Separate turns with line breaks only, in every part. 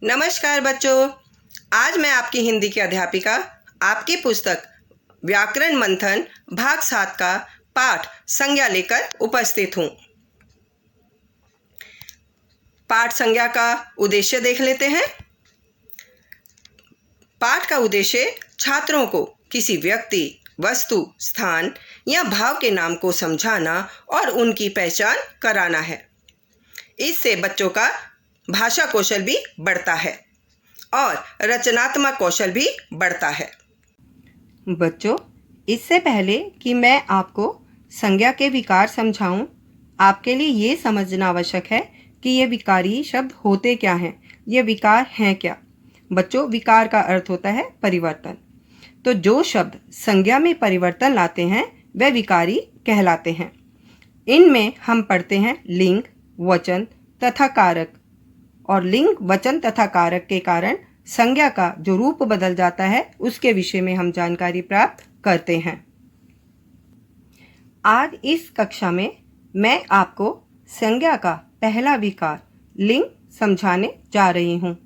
नमस्कार बच्चों, आज मैं आपकी हिंदी की अध्यापिका आपकी पुस्तक व्याकरण मंथन भाग 7 का पाठ संज्ञा लेकर उपस्थित हूँ। पाठ संज्ञा का उद्देश्य देख लेते हैं। पाठ का उद्देश्य छात्रों को किसी व्यक्ति, वस्तु, स्थान या भाव के नाम को समझाना और उनकी पहचान कराना है। इससे बच्चों का भाषा कौशल भी बढ़ता है और रचनात्मक कौशल भी बढ़ता है।
बच्चों, इससे पहले कि मैं आपको संज्ञा के विकार समझाऊं, आपके लिए ये समझना आवश्यक है कि ये विकारी शब्द होते क्या हैं, ये विकार हैं क्या। बच्चों, विकार का अर्थ होता है परिवर्तन। तो जो शब्द संज्ञा में परिवर्तन लाते हैं वे विकारी कहलाते हैं। इनमें हम पढ़ते हैं लिंग, वचन तथा कारक, और लिंग, वचन तथा कारक के कारण संज्ञा का जो रूप बदल जाता है उसके विषय में हम जानकारी प्राप्त करते हैं। आज इस कक्षा में मैं आपको संज्ञा का पहला विकार लिंग समझाने जा रही हूँ।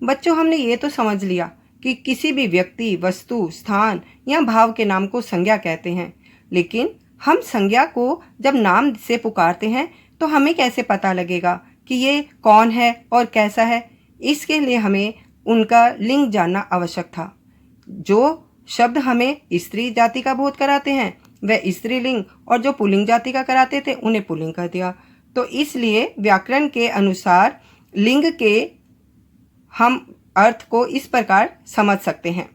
बच्चों, हमने ये तो समझ लिया कि किसी भी व्यक्ति, वस्तु, स्थान या भाव के नाम को संज्ञा कहते हैं, लेकिन हम संज्ञा को जब नाम से पुकारते हैं तो हमें कैसे पता लगेगा कि ये कौन है और कैसा है। इसके लिए हमें उनका लिंग जानना आवश्यक था। जो शब्द हमें स्त्री जाति का बोध कराते हैं वह स्त्रीलिंग, और जो पुल्लिंग जाति का कराते थे उन्हें पुल्लिंग कर दिया। तो इसलिए व्याकरण के अनुसार लिंग के हम अर्थ को इस प्रकार समझ सकते हैं।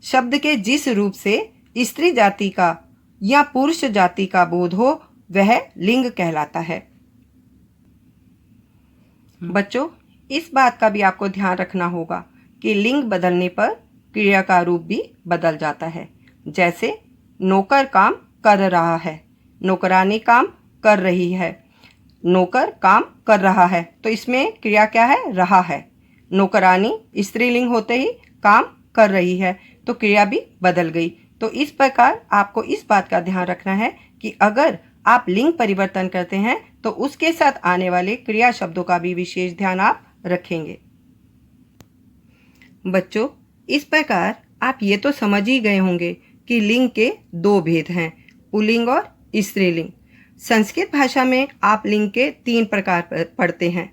शब्द के जिस रूप से स्त्री जाति का या पुरुष जाति का बोध हो वह लिंग कहलाता है। बच्चों, इस बात का भी आपको ध्यान रखना होगा कि लिंग बदलने पर क्रिया का रूप भी बदल जाता है। जैसे नौकर काम कर रहा है, नौकरानी काम कर रही है। नौकर काम कर रहा है तो इसमें क्रिया क्या है? रहा है। नौकरानी स्त्रीलिंग होते ही काम कर रही है तो क्रिया भी बदल गई। तो इस प्रकार आपको इस बात का ध्यान रखना है कि अगर आप लिंग परिवर्तन करते हैं तो उसके साथ आने वाले क्रिया शब्दों का भी विशेष ध्यान आप रखेंगे। बच्चों, इस प्रकार आप ये तो समझ ही गए होंगे कि लिंग के दो भेद हैं, पुल्लिंग और स्त्रीलिंग। संस्कृत भाषा में आप लिंग के 3 प्रकार पढ़ते हैं,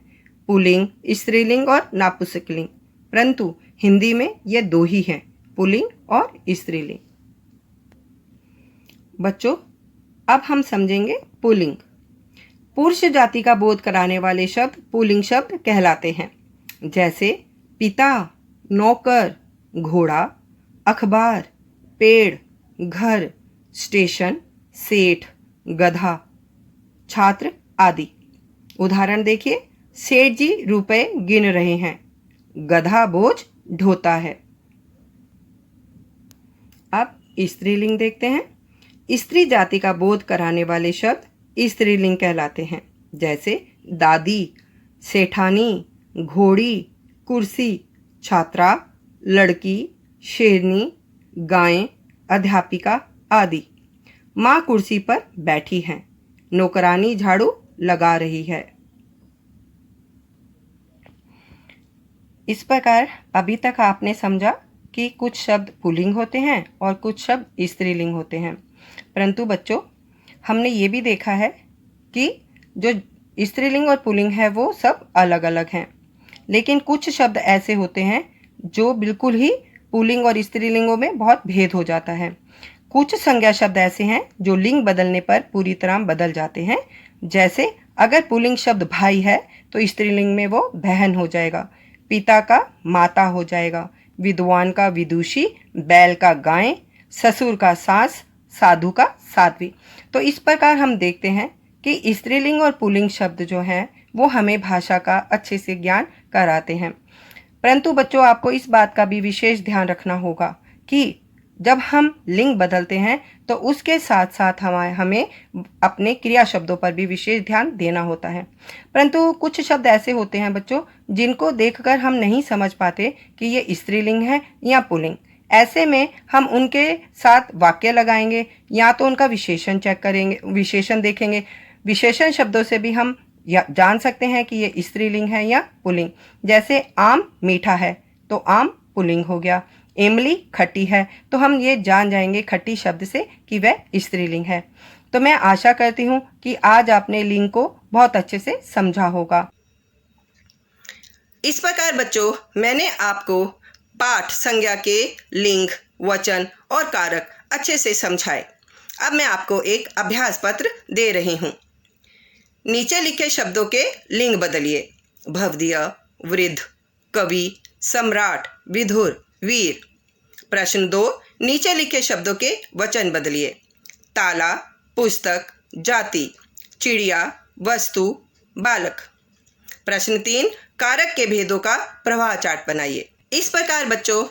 पुल्लिंग, स्त्रीलिंग और नपुंसकलिंग। परंतु हिंदी में ये 2 ही हैं, पुल्लिंग और स्त्रीलिंग। बच्चों, अब हम समझेंगे पुल्लिंग। पुरुष जाति का बोध कराने वाले शब्द पुल्लिंग शब्द कहलाते हैं। जैसे पिता, नौकर, घोड़ा, अखबार, पेड़, घर, स्टेशन, सेठ, गधा, छात्र आदि। उदाहरण देखिए, सेठ जी रुपए गिन रहे हैं, गधा बोझ ढोता है। अब स्त्रीलिंग देखते हैं। स्त्री जाति का बोध कराने वाले शब्द स्त्रीलिंग कहलाते हैं। जैसे दादी, सेठानी, घोड़ी, कुर्सी, छात्रा, लड़की, शेरनी, गाय, अध्यापिका आदि। माँ कुर्सी पर बैठी हैं, नौकरानी झाड़ू लगा रही है। इस प्रकार अभी तक आपने समझा कि कुछ शब्द पुल्लिंग होते हैं और कुछ शब्द स्त्रीलिंग होते हैं। परंतु बच्चों, हमने ये भी देखा है कि जो स्त्रीलिंग और पुल्लिंग है वो सब अलग अलग हैं, लेकिन कुछ शब्द ऐसे होते हैं जो बिल्कुल ही पुल्लिंग और स्त्रीलिंगों में बहुत भेद हो जाता है। कुछ संज्ञा शब्द ऐसे हैं जो लिंग बदलने पर पूरी तरह बदल जाते हैं। जैसे अगर पुल्लिंग शब्द भाई है तो स्त्रीलिंग में वो बहन हो जाएगा, पिता का माता हो जाएगा, विद्वान का विदुषी, बैल का गाय, ससुर का सास, साधु का साध्वी। तो इस प्रकार हम देखते हैं कि स्त्रीलिंग और पुल्लिंग शब्द जो हैं वो हमें भाषा का अच्छे से ज्ञान कराते हैं। परंतु बच्चों, आपको इस बात का भी विशेष ध्यान रखना होगा कि जब हम लिंग बदलते हैं तो उसके साथ साथ हमें अपने क्रिया शब्दों पर भी विशेष ध्यान देना होता है। परंतु कुछ शब्द ऐसे होते हैं बच्चों जिनको देखकर हम नहीं समझ पाते कि ये स्त्रीलिंग है या पुल्लिंग। ऐसे में हम उनके साथ वाक्य लगाएंगे या तो उनका विशेषण चेक करेंगे, विशेषण देखेंगे। विशेषण शब्दों से भी हम या जान सकते हैं कि ये स्त्रीलिंग है या पुल्लिंग। जैसे आम मीठा है तो आम पुल्लिंग हो गया। इमली खट्टी है तो हम ये जान जाएंगे खट्टी शब्द से कि वह स्त्रीलिंग है। तो मैं आशा करती हूँ कि आज आपने लिंग को बहुत अच्छे से समझा होगा।
इस प्रकार बच्चों, मैंने आपको पाठ संज्ञा के लिंग, वचन और कारक अच्छे से समझाए। अब मैं आपको एक अभ्यास पत्र दे रही हूँ। नीचे लिखे शब्दों के लिंग बदलिए। भवदीय, वृद्ध, कवि, सम्राट, विधुर, वीर। प्रश्न 2, नीचे लिखे शब्दों के वचन बदलिए। ताला, पुस्तक, जाति, चिड़िया, वस्तु, बालक। प्रश्न 3, कारक के भेदों का प्रवाह चार्ट बनाइए। इस प्रकार बच्चों,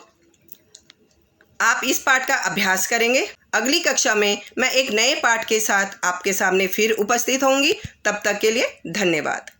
आप इस पाठ का अभ्यास करेंगे। अगली कक्षा में मैं एक नए पाठ के साथ आपके सामने फिर उपस्थित होंगी। तब तक के लिए धन्यवाद।